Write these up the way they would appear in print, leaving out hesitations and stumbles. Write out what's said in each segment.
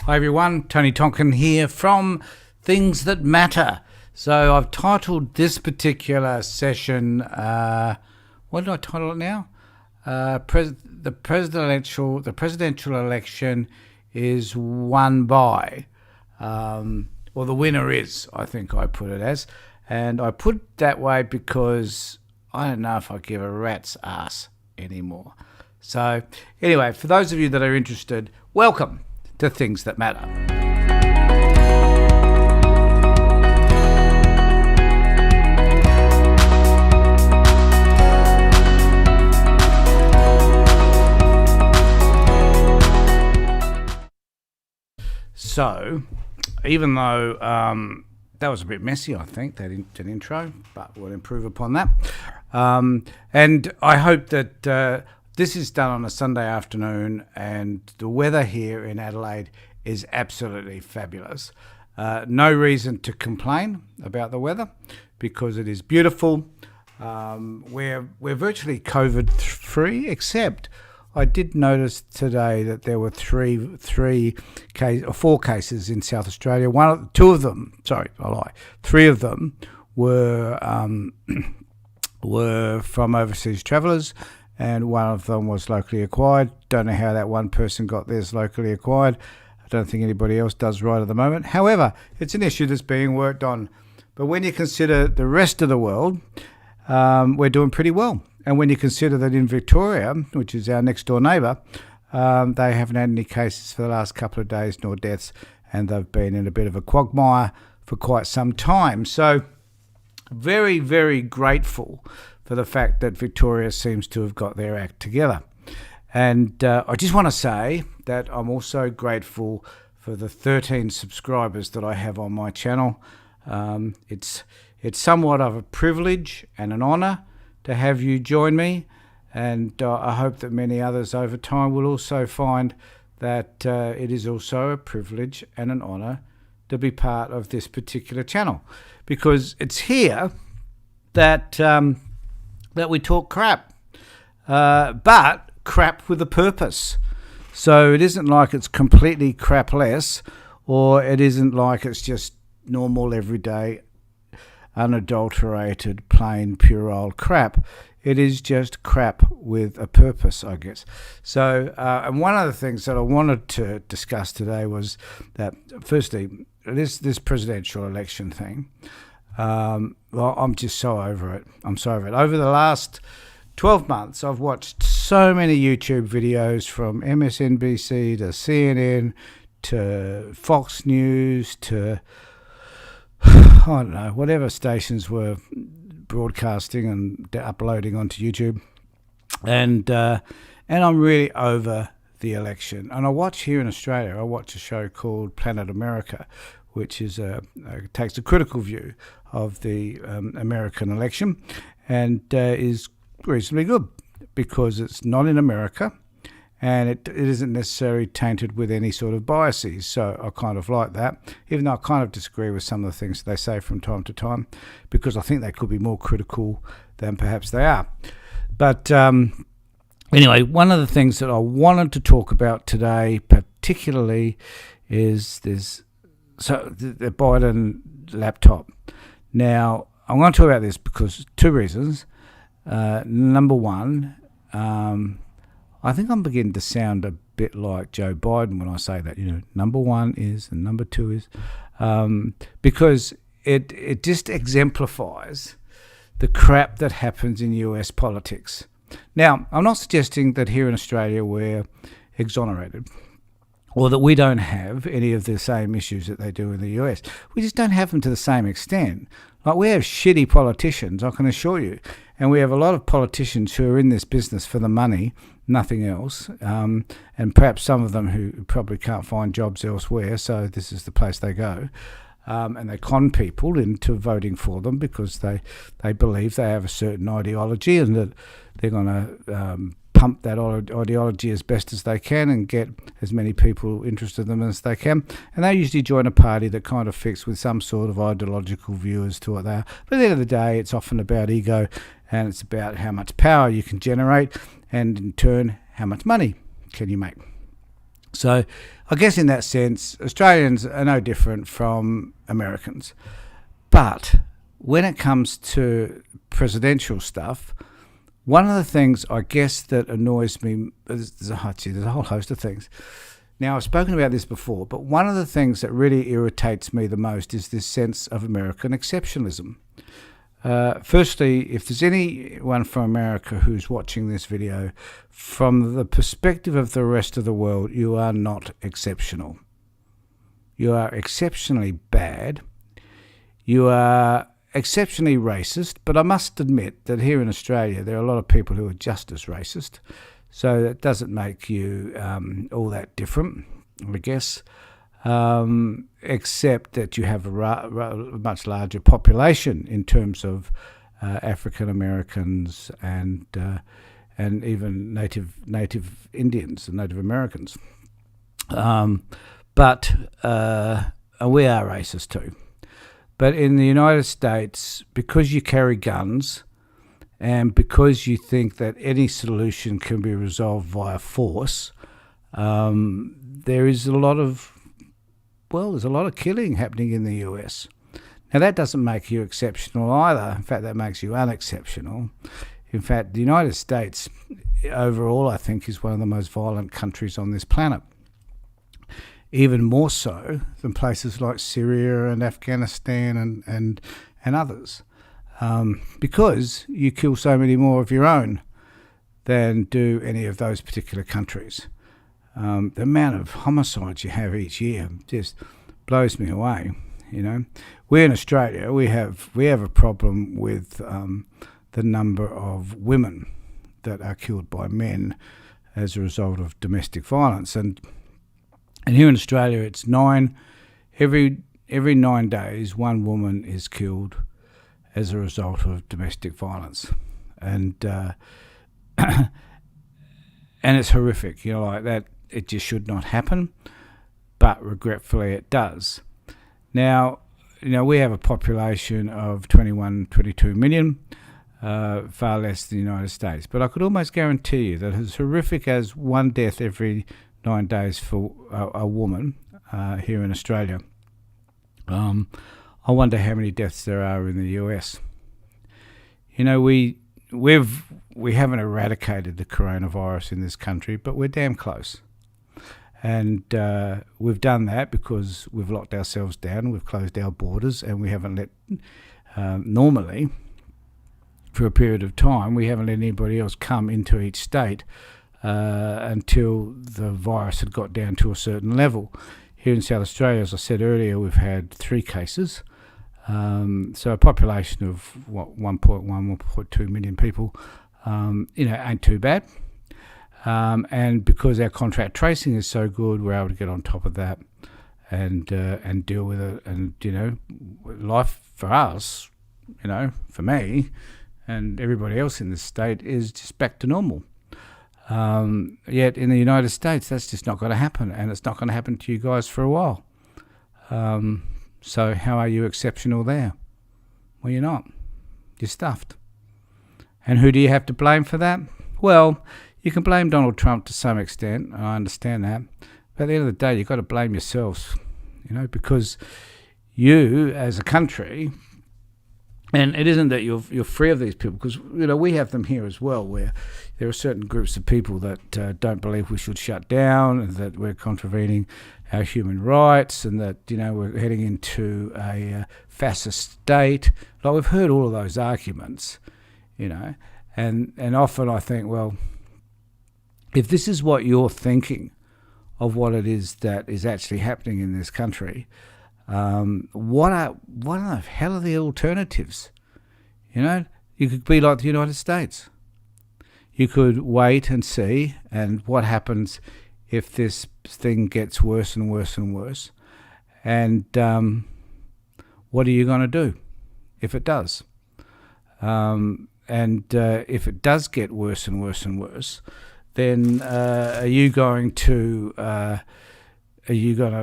Hi everyone, Tony Tonkin here from Things That Matter. So I've titled this particular session, what did I title it now? The presidential election is won by, or the winner is, I think I put it as. And I put it that way because I don't know if I give a rat's ass anymore. So anyway, for those of you that are interested, welcome to Things That Matter. So, even though that was a bit messy, I think, that intro, but we'll improve upon that. And I hope that this is done on a Sunday afternoon, and the weather here in Adelaide is absolutely fabulous. No reason to complain about the weather because it is beautiful. We're virtually COVID-free, except I did notice today that there were four cases in South Australia. Three of them were from overseas travellers, and one of them was locally acquired. Don't know how that one person got theirs locally acquired. I don't think anybody else does right at the moment. However, it's an issue that's being worked on. But when you consider the rest of the world, we're doing pretty well. And when you consider that in Victoria, which is our next door neighbour, they haven't had any cases for the last couple of days, nor deaths, and they've been in a bit of a quagmire for quite some time. So very, very grateful for the fact that Victoria seems to have got their act together. And I just want to say that I'm also grateful for the 13 subscribers that I have on my channel. It's somewhat of a privilege and an honour to have you join me, and I hope that many others over time will also find that it is also a privilege and an honour to be part of this particular channel, because it's here that we talk crap, but crap with a purpose. So it isn't like it's completely crapless, or it isn't like it's just normal, everyday, unadulterated, plain, pure old crap. It is just crap with a purpose, I guess. So, and one of the things that I wanted to discuss today was that, firstly, this presidential election thing. Well, I'm just so over it. I'm so over it. Over the last 12 months, I've watched so many YouTube videos from MSNBC to CNN to Fox News to, I don't know, whatever stations were broadcasting and uploading onto YouTube. And I'm really over the election. And I watch here in Australia, I watch a show called Planet America, which is takes a critical view of the American election, and is reasonably good because it's not in America, and it isn't necessarily tainted with any sort of biases. So I kind of like that, even though I kind of disagree with some of the things they say from time to time, because I think they could be more critical than perhaps they are. But anyway, one of the things that I wanted to talk about today particularly is this. So the Biden laptop. Now, I'm going to talk about this because two reasons. Number one, I think I'm beginning to sound a bit like Joe Biden when I say that. You know, number one is and number two is, because it just exemplifies the crap that happens in US politics. Now, I'm not suggesting that here in Australia we're exonerated, or that we don't have any of the same issues that they do in the US. We just don't have them to the same extent. Like, we have shitty politicians, I can assure you, and we have a lot of politicians who are in this business for the money, nothing else, and perhaps some of them who probably can't find jobs elsewhere, so this is the place they go. And they con people into voting for them because they believe they have a certain ideology and that they're going to pump that ideology as best as they can and get as many people interested in them as they can. And they usually join a party that kind of fits with some sort of ideological view as to what they are. But at the end of the day, it's often about ego, and it's about how much power you can generate, and in turn, how much money can you make. So I guess in that sense, Australians are no different from Americans. But when it comes to presidential stuff, one of the things I guess that annoys me, there's a whole host of things. Now, I've spoken about this before, but one of the things that really irritates me the most is this sense of American exceptionalism. Firstly, if there's anyone from America who's watching this video, from the perspective of the rest of the world, you are not exceptional. You are exceptionally bad. You are exceptionally racist, but I must admit that here in Australia there are a lot of people who are just as racist, so that doesn't make you all that different, I guess, except that you have a much larger population in terms of African Americans and even native Indians and Native Americans, but we are racist too. But in the United States, because you carry guns and because you think that any solution can be resolved via force, there's a lot of killing happening in the US. Now, that doesn't make you exceptional either. In fact, that makes you unexceptional. In fact, the United States overall, I think, is one of the most violent countries on this planet. Even more so than places like Syria and Afghanistan and others, because you kill so many more of your own than do any of those particular countries. The amount of homicides you have each year just blows me away. We in Australia we have a problem with the number of women that are killed by men as a result of domestic violence, and here in Australia, it's 9. Every 9 days, one woman is killed as a result of domestic violence, and it's horrific. Like that, it just should not happen, but regretfully, it does. Now, we have a population of 22 million, far less than the United States. But I could almost guarantee you that as horrific as one death every 9 days for a woman here in Australia, I wonder how many deaths there are in the US. We haven't eradicated the coronavirus in this country, but we're damn close. And we've done that because we've locked ourselves down, we've closed our borders, and we haven't let, normally, for a period of time, we haven't let anybody else come into each state until the virus had got down to a certain level. Here in South Australia, as I said earlier, we've had 3 cases. So a population of 1.2 million people, ain't too bad. And because our contract tracing is so good, we're able to get on top of that and deal with it. And life for us, for me and everybody else in this state, is just back to normal. Yet in the United States, that's just not going to happen, and it's not going to happen to you guys for a while. So how are you exceptional there? Well, you're not. You're stuffed. And who do you have to blame for that? Well, you can blame Donald Trump to some extent, and I understand that. But at the end of the day, you've got to blame yourselves, because you, as a country, and it isn't that you're free of these people, because we have them here as well, where there are certain groups of people that don't believe we should shut down, and that we're contravening our human rights, and that we're heading into a fascist state. Like, we've heard all of those arguments, and often I think, well, if this is what you're thinking of what it is that is actually happening in this country, what the hell are the alternatives? You could be like the United States. You could wait and see, and what happens if this thing gets worse and worse and worse, and what are you going to do if it does? And if it does get worse and worse and worse, then are you going to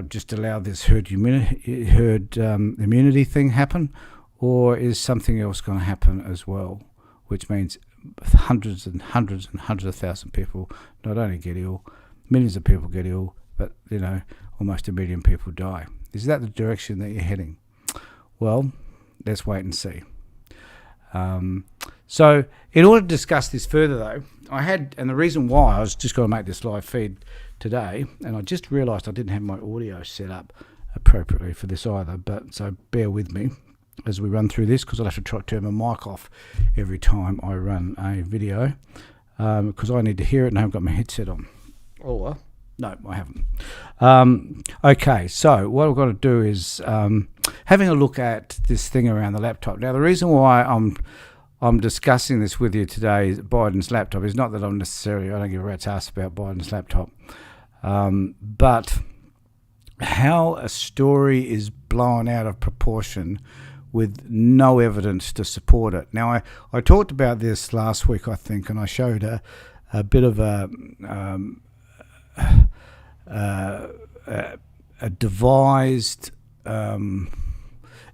just allow this herd immunity thing happen, or is something else going to happen as well, which means hundreds and hundreds and hundreds of thousands of people not only get ill, millions of people get ill, but almost 1 million people die. Is that the direction that you're heading? Well, let's wait and see. So in order to discuss this further, though, and the reason why I was just going to make this live feed today, and I just realised I didn't have my audio set up appropriately for this either, so bear with me as we run through this, because I'll have to try to turn my mic off every time I run a video, because I need to hear it and I haven't got my headset on. Or, no, I haven't. Okay, so what I've got to do is having a look at this thing around the laptop. Now, the reason why I'm discussing this with you today, Biden's laptop, is not that I don't give a rat's ass about Biden's laptop, but how a story is blown out of proportion with no evidence to support it. Now, I talked about this last week, I think, and I showed a bit of a devised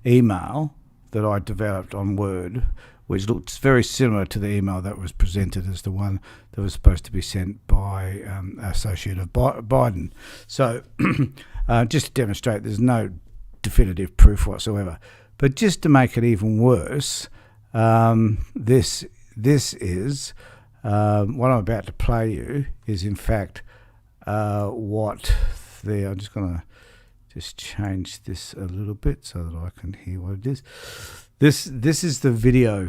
email that I developed on Word, which looks very similar to the email that was presented as the one that was supposed to be sent by associate of Biden. So just to demonstrate, there's no definitive proof whatsoever. But just to make it even worse, this is what I'm about to play you is in fact I'm just going to change this a little bit so that I can hear what it is. This is the video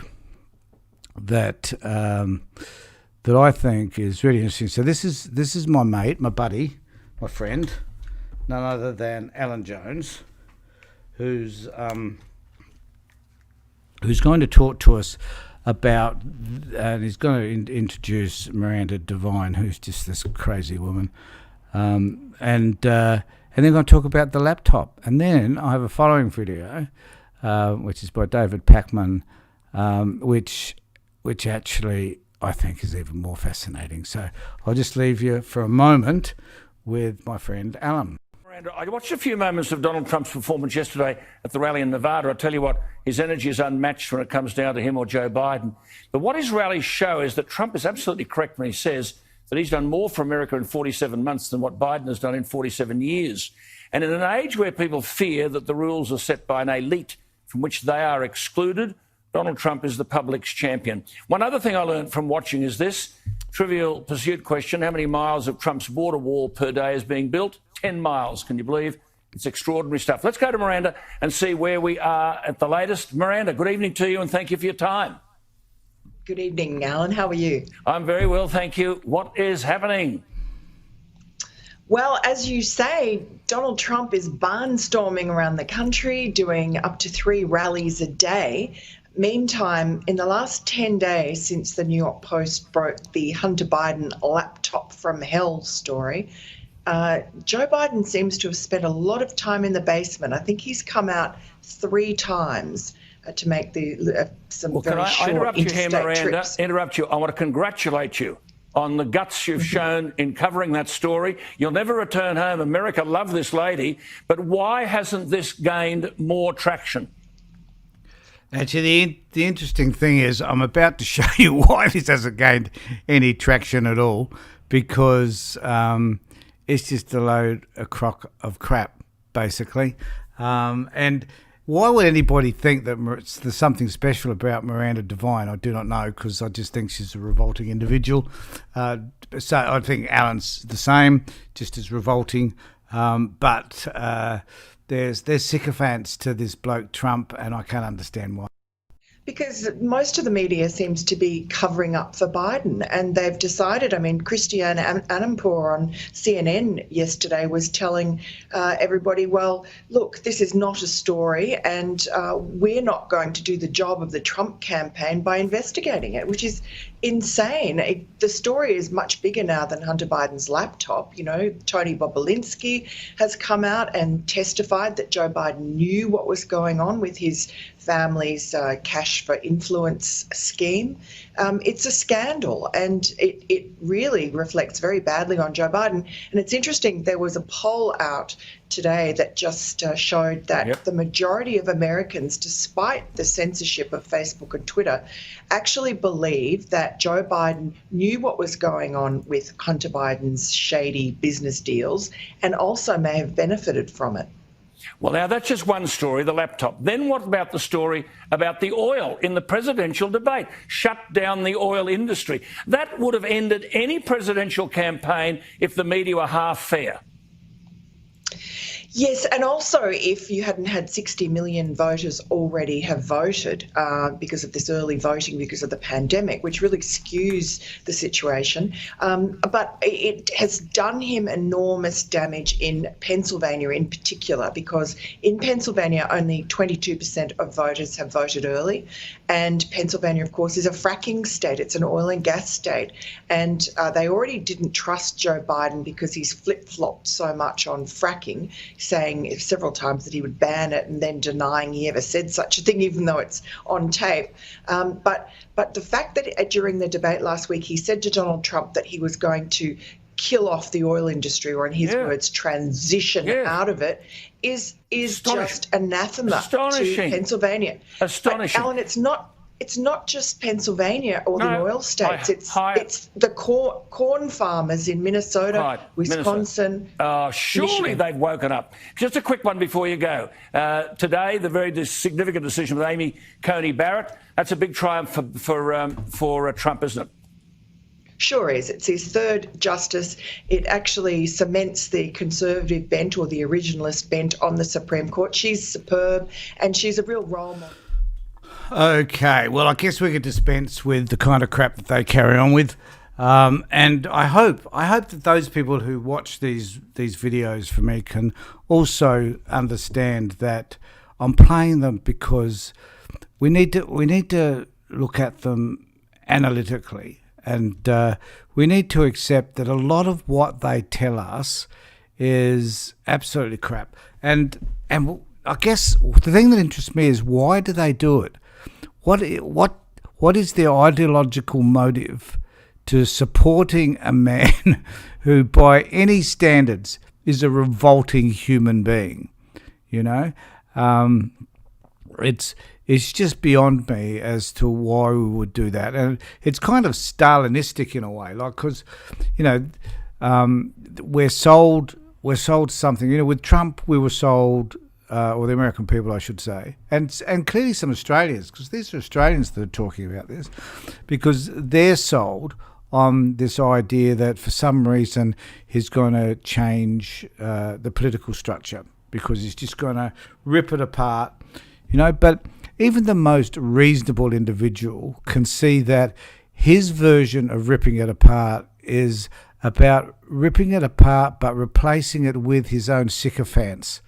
that that I think is really interesting. So this is my mate, my buddy, my friend, none other than Alan Jones, who's going to talk to us about, and he's going to introduce Miranda Devine, who's just this crazy woman, and then going to talk about the laptop. And then I have a following video, which is by David Pakman, which actually I think is even more fascinating. So I'll just leave you for a moment with my friend Alan. I watched a few moments of Donald Trump's performance yesterday at the rally in Nevada. I tell you what, his energy is unmatched when it comes down to him or Joe Biden. But what his rallies show is that Trump is absolutely correct when he says that he's done more for America in 47 months than what Biden has done in 47 years. And in an age where people fear that the rules are set by an elite from which they are excluded, Donald Trump is the public's champion. One other thing I learned from watching is this trivial pursuit question: how many miles of Trump's border wall per day is being built? 10 miles. Can you believe? It's extraordinary stuff. Let's go to Miranda and see where we are at the latest. Miranda, good evening to you and thank you for your time. Good evening, Alan. How are you? I'm very well, thank you. What is happening? Well, as you say, Donald Trump is barnstorming around the country, doing up to 3 rallies a day. Meantime, in the last 10 days since the New York Post broke the Hunter Biden laptop from hell story, Joe Biden seems to have spent a lot of time in the basement. I think he's come out 3 times to make some very short interstate trips. Interrupt you. I want to congratulate you on the guts you've shown in covering that story. You'll never return home. America love this lady. But why hasn't this gained more traction? Actually, the interesting thing is I'm about to show you why this hasn't gained any traction at all, because it's just a crock of crap, basically. And why would anybody think that there's something special about Miranda Devine? I do not know, because I just think she's a revolting individual. So I think Alan's the same, just as revolting. But there's sycophants to this bloke Trump, and I can't understand why. Because most of the media seems to be covering up for Biden, and they've decided, Christiane Amanpour on CNN yesterday was telling everybody, well, look, this is not a story, and we're not going to do the job of the Trump campaign by investigating it, which is insane. The story is much bigger now than Hunter Biden's laptop. Tony Bobulinski has come out and testified that Joe Biden knew what was going on with his family's cash for influence scheme. It's a scandal, and it really reflects very badly on Joe Biden. And it's interesting, there was a poll out today that just showed that Yep. the majority of Americans, despite the censorship of Facebook and Twitter, actually believe that Joe Biden knew what was going on with Hunter Biden's shady business deals and also may have benefited from it. Well, now that's just one story, the laptop. Then what about the story about the oil in the presidential debate? Shut down the oil industry. That would have ended any presidential campaign if the media were half fair. Yes, and also if you hadn't had 60 million voters already have voted because of this early voting, because of the pandemic, which really skews the situation. But it has done him enormous damage in Pennsylvania in particular, because in Pennsylvania only 22% of voters have voted early. And Pennsylvania, of course, is a fracking state. It's an oil and gas state. And they already didn't trust Joe Biden because he's flip-flopped so much on fracking, saying several times that he would ban it and then denying he ever said such a thing, even though it's on tape. But the fact that during the debate last week, he said to Donald Trump that he was going to kill off the oil industry, or in his words, transition out of it, is just anathema to Pennsylvania. Astonishing. Alan, it's not just Pennsylvania or the oil states. It's the corn farmers in Minnesota, Wisconsin. Surely Michigan. they've woken up. Just a quick one before you go. Today, the very significant decision with Amy Coney Barrett. That's a big triumph for Trump, isn't it? Sure is. It's his third justice. It actually cements the conservative bent or the originalist bent on the Supreme Court. She's superb and she's a real role model. Okay, well, I guess we could dispense with the kind of crap that they carry on with. And I hope that those people who watch these videos for me can also understand that I'm playing them because we need to look at them analytically. And we need to accept that a lot of what they tell us is absolutely crap. And I guess the thing that interests me is, why do they do it? What is their ideological motive to supporting a man who, by any standards, is a revolting human being? You know, it's just beyond me as to why we would do that. And it's kind of Stalinistic in a way, like, because, you know, we're sold something. You know, with Trump, we were sold, or the American people, I should say, and clearly some Australians, because these are Australians that are talking about this, because they're sold on this idea that for some reason he's going to change the political structure, because he's just going to rip it apart, you know. But even the most reasonable individual can see that his version of ripping it apart is about ripping it apart but replacing it with his own sycophants.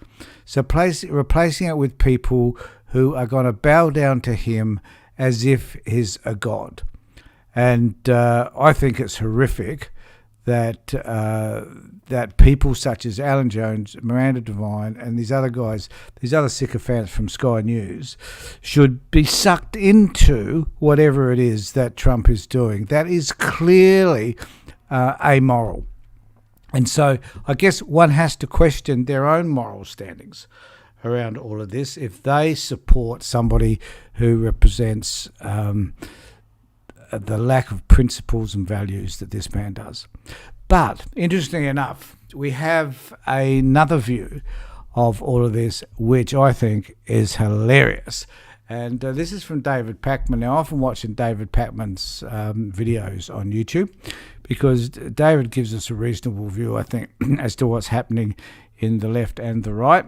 So replacing it with people who are going to bow down to him as if he's a god. And I think it's horrific that that people such as Alan Jones, Miranda Devine, and these other guys, these other sycophants from Sky News, should be sucked into whatever it is that Trump is doing. That is clearly amoral. And so I guess one has to question their own moral standings around all of this if they support somebody who represents the lack of principles and values that this man does. But interestingly enough, we have another view of all of this, which I think is hilarious. And this is from David Pakman. Now, I often watching David Pakman's videos on YouTube because David gives us a reasonable view, I think, as to what's happening in the left and the right.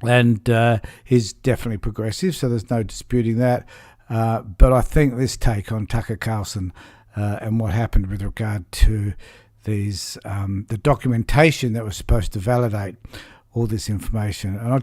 And he's definitely progressive, so there's no disputing that. But I think this take on Tucker Carlson and what happened with regard to these the documentation that was supposed to validate all this information. And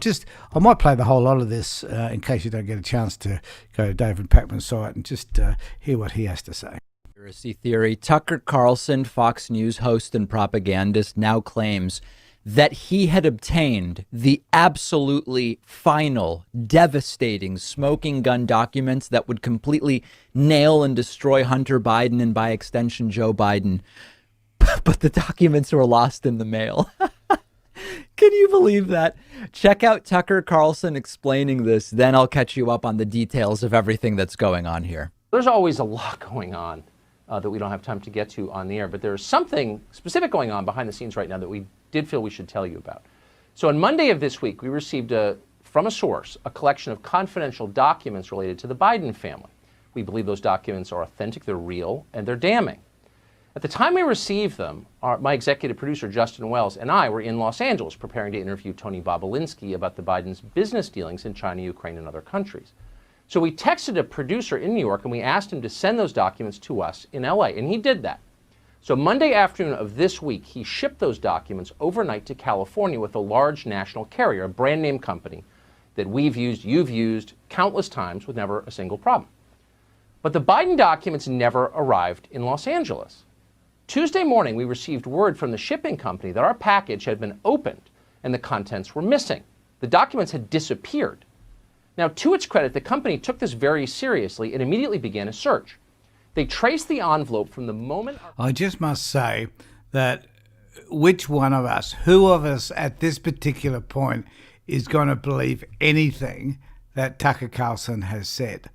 I might play the whole lot of this in case you don't get a chance to go to David Pakman's site and just hear what he has to say. Conspiracy theory. Tucker Carlson, Fox News host and propagandist, now claims that he had obtained the absolutely final, devastating smoking gun documents that would completely nail and destroy Hunter Biden and by extension Joe Biden. But the documents were lost in the mail. Can you believe that? Check out Tucker Carlson explaining this. Then I'll catch you up on the details of everything that's going on here. There's always a lot going on that we don't have time to get to on the air, but there's something specific going on behind the scenes right now that we did feel we should tell you about. So on Monday of this week, we received from a source a collection of confidential documents related to the Biden family. We believe those documents are authentic, they're real, and they're damning. At the time we received them, my executive producer, Justin Wells, and I were in Los Angeles preparing to interview Tony Bobolinsky about the Biden's business dealings in China, Ukraine, and other countries. So we texted a producer in New York and we asked him to send those documents to us in LA, and he did that. So Monday afternoon of this week, he shipped those documents overnight to California with a large national carrier, a brand name company that we've used, you've used countless times with never a single problem. But the Biden documents never arrived in Los Angeles. Tuesday morning, we received word from the shipping company that our package had been opened and the contents were missing. The documents had disappeared. Now, to its credit, the company took this very seriously and immediately began a search. They traced the envelope from the moment... I just must say that which one of us, who of us at this particular point is going to believe anything that Tucker Carlson has said?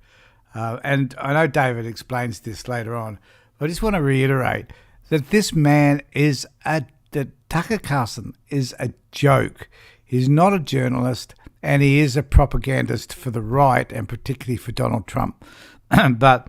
And I know David explains this later on, but I just want to reiterate that this man that Tucker Carlson is a joke. He's not a journalist, and he is a propagandist for the right, and particularly for Donald Trump. But,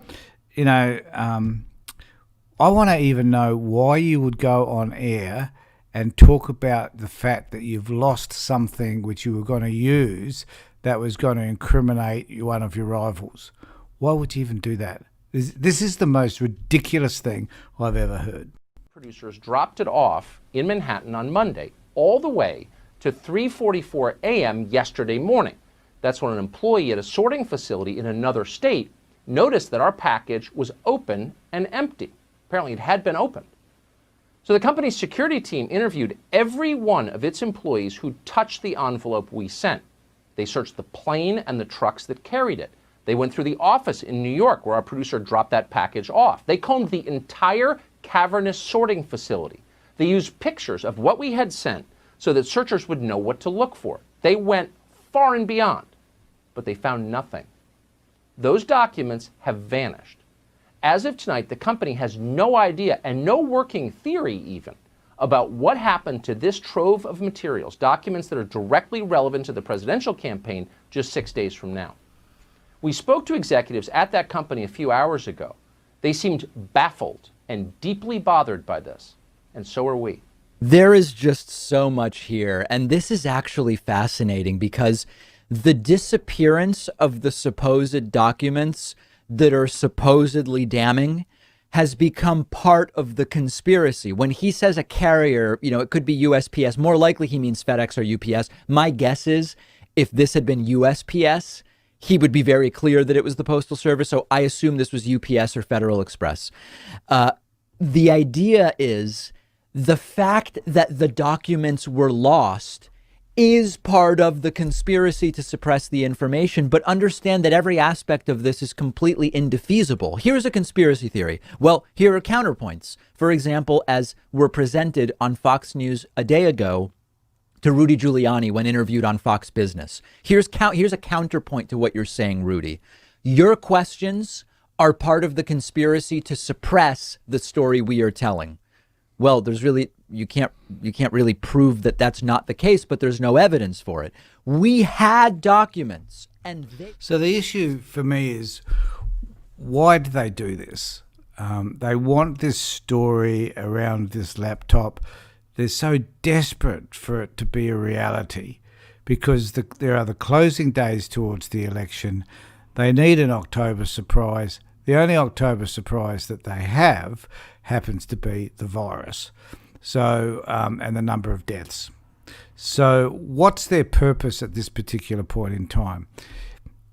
you know, I want to even know why you would go on air and talk about the fact that you've lost something which you were going to use that was going to incriminate one of your rivals. Why would you even do that? This is the most ridiculous thing I've ever heard. Producers dropped it off in Manhattan on Monday, all the way to 3:44 a.m. yesterday morning. That's when an employee at a sorting facility in another state noticed that our package was open and empty. Apparently it had been opened. So the company's security team interviewed every one of its employees who touched the envelope we sent. They searched the plane and the trucks that carried it. They went through the office in New York where our producer dropped that package off. They combed the entire cavernous sorting facility. They used pictures of what we had sent so that searchers would know what to look for. They went far and beyond, but they found nothing. Those documents have vanished. As of tonight, the company has no idea and no working theory even about what happened to this trove of materials, documents that are directly relevant to the presidential campaign just 6 days from now. We spoke to executives at that company a few hours ago. They seemed baffled and deeply bothered by this, and so are we. There is just so much here, and this is actually fascinating because the disappearance of the supposed documents that are supposedly damning has become part of the conspiracy. When he says a carrier, you know, it could be USPS. More likely he means FedEx or UPS. My guess is if this had been USPS, he would be very clear that it was the Postal Service. So I assume this was UPS or Federal Express. The idea is the fact that the documents were lost is part of the conspiracy to suppress the information, but understand that every aspect of this is completely indefeasible. Here's a conspiracy theory. Well, here are counterpoints. For example, as were presented on Fox News a day ago to Rudy Giuliani when interviewed on Fox Business. Here's a counterpoint to what you're saying, Rudy. Your questions are part of the conspiracy to suppress the story we are telling. Well, there's really, you can't really prove that that's not the case, but there's no evidence for it. We had documents, and So the issue for me is, why do they do this? They want this story around this laptop. They're so desperate for it to be a reality because there are the closing days towards the election. They need an October surprise. The only October surprise that they have happens to be the virus, so and the number of deaths. So what's their purpose at this particular point in time?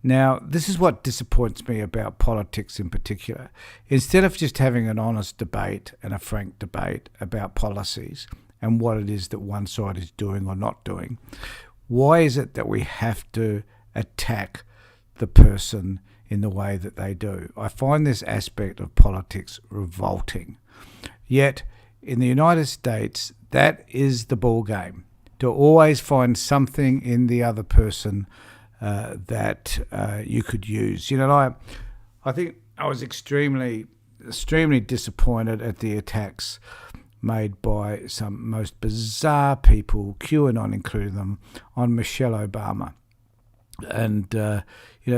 Now, this is what disappoints me about politics in particular. Instead of just having an honest debate and a frank debate about policies and what it is that one side is doing or not doing, why is it that we have to attack the person in the way that they do? I find this aspect of politics revolting. Yet, in the United States, that is the ball game. to always find something in the other person that you could use. I think I was extremely disappointed at the attacks made by some most bizarre people, QAnon including them, on Michelle Obama. And,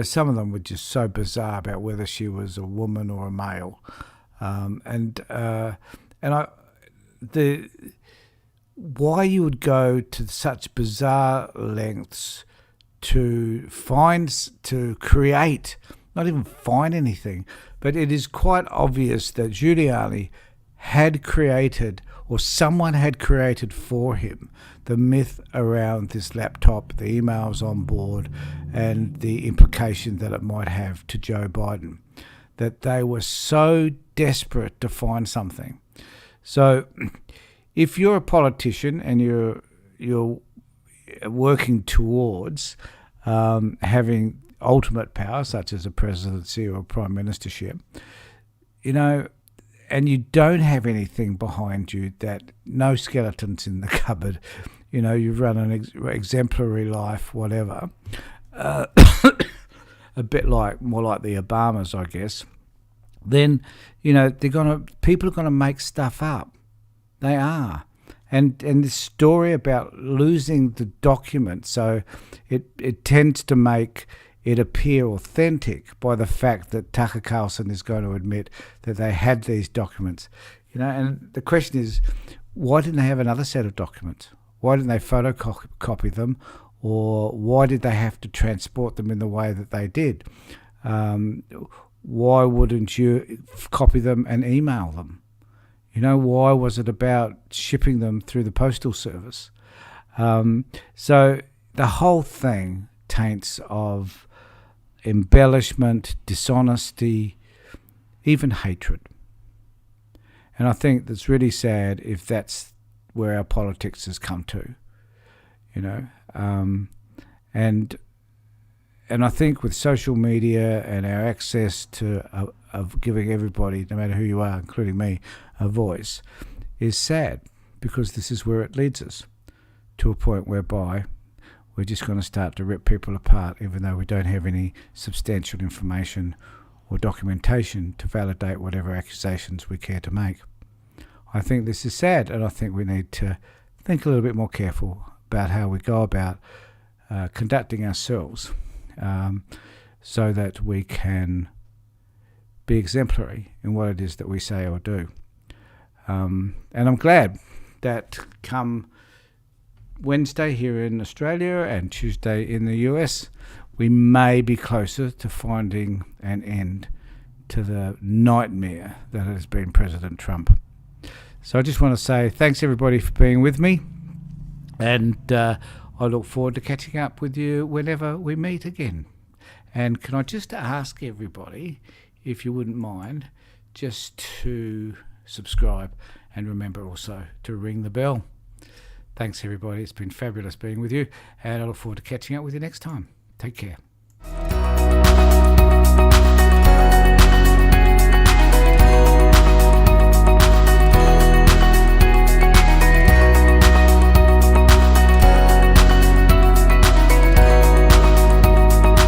some of them were just so bizarre about whether she was a woman or a male. Why you would go to such bizarre lengths to create, not even find anything, but it is quite obvious that Giuliani had created, or someone had created for him, the myth around this laptop, the emails on board, and the implication that it might have to Joe Biden, that they were so desperate to find something. So if you're a politician and you're working towards having ultimate power, such as a presidency or a prime ministership, and you don't have anything behind you, that no skeletons in the cupboard, you've run an exemplary life, whatever, a bit more like the Obamas, I guess, then, people are gonna make stuff up. They are. And this story about losing the document, so it tends to make it appear authentic by the fact that Tucker Carlson is going to admit that they had these documents. And the question is, why didn't they have another set of documents? Why didn't they photocopy them? Or why did they have to transport them in the way that they did? Why wouldn't you copy them and email them? Why was it about shipping them through the postal service? So the whole thing taints of embellishment, dishonesty, even hatred. And I think that's really sad if that's where our politics has come to, and I think with social media and our access to of giving everybody, no matter who you are, including me, a voice, is sad, because this is where it leads us to a point whereby we're just going to start to rip people apart, even though we don't have any substantial information or documentation to validate whatever accusations we care to make. I think this is sad, and I think we need to think a little bit more careful about how we go about conducting ourselves, so that we can be exemplary in what it is that we say or do. And I'm glad that come Wednesday here in Australia and Tuesday in the US, we may be closer to finding an end to the nightmare that has been President Trump. So I just want to say thanks everybody for being with me, and I look forward to catching up with you whenever we meet again. And can I just ask everybody, if you wouldn't mind, just to subscribe, and remember also to ring the bell. Thanks everybody, it's been fabulous being with you, and I look forward to catching up with you next time. Take care.